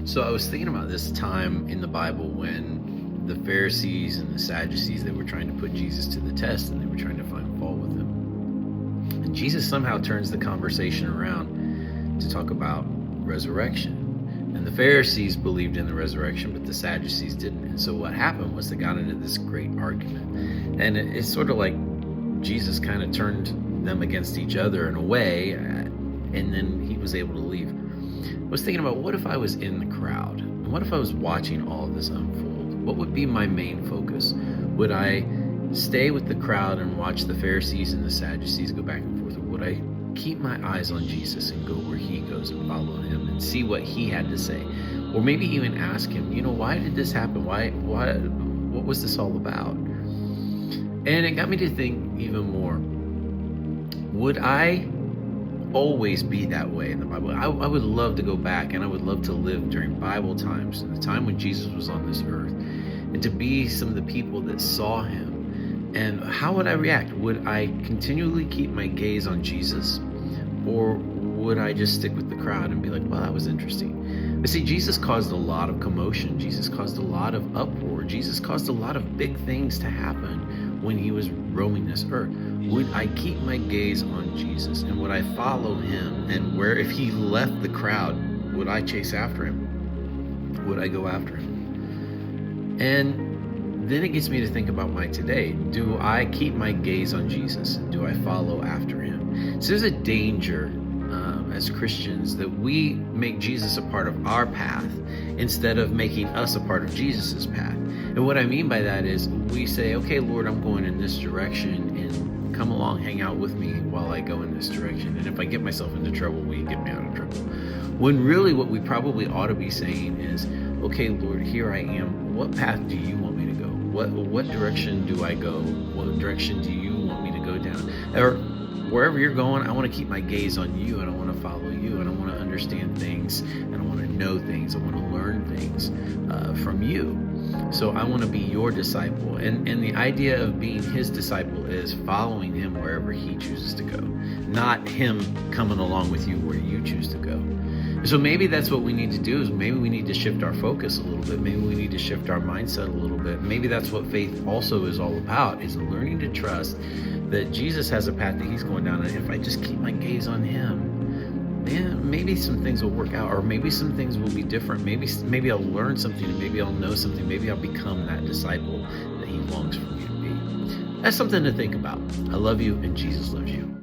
So I was thinking about this time in the Bible when the Pharisees and the Sadducees, they were trying to put Jesus to the test and they were trying to find fault with him. And Jesus somehow turns the conversation around to talk about resurrection. And the Pharisees believed in the resurrection, but the Sadducees didn't. And so what happened was they got into this great argument. And it's sort of like Jesus kind of turned them against each other in a way, and then he was able to leave. I was thinking about, what if I was in the crowd? And what if I was watching all of this unfold? What would be my main focus? Would I stay with the crowd and watch the Pharisees and the Sadducees go back and forth? Or would I keep my eyes on Jesus and go where he goes and follow him and see what he had to say? Or maybe even ask him, why did this happen? What was this all about? And it got me to think even more. Would I always be that way in the Bible? I would love to go back, and I would love to live during Bible times, and the time when Jesus was on this earth, and to be some of the people that saw him. And how would I react? Would I continually keep my gaze on Jesus, or would I just stick with the crowd and be like, well, that was interesting? But see, Jesus caused a lot of commotion. Jesus caused a lot of uproar. Jesus caused a lot of big things to happen when he was roaming this earth. Would I keep my gaze on Jesus, and would I follow him? And if he left the crowd, would I chase after him? Would I go after him? And then it gets me to think about my today. Do I keep my gaze on Jesus? Do I follow after him? So there's a danger as Christians that we make Jesus a part of our path instead of making us a part of Jesus's path. And what I mean by that is we say, okay, Lord, I'm going in this direction, and come along, hang out with me while I go in this direction. And if I get myself into trouble, will you get me out of trouble? When really what we probably ought to be saying is, okay, Lord, here I am. What path do you want me to go? What direction do I go? What direction do you want me to go down? Or wherever you're going, I want to keep my gaze on you, and I want to follow you, and I want to understand things, and I want to know things. I want to learn things from you. So I want to be your disciple. And the idea of being his disciple is following him wherever he chooses to go, not him coming along with you where you choose to go. So maybe that's what we need to do, is maybe we need to shift our focus a little bit. Maybe we need to shift our mindset a little bit. Maybe that's what faith also is all about, is learning to trust that Jesus has a path that he's going down. And if I just keep my gaze on him, man, maybe some things will work out, or maybe some things will be different. Maybe I'll learn something, and maybe I'll know something. Maybe I'll become that disciple that he longs for me to be. That's something to think about. I love you, and Jesus loves you.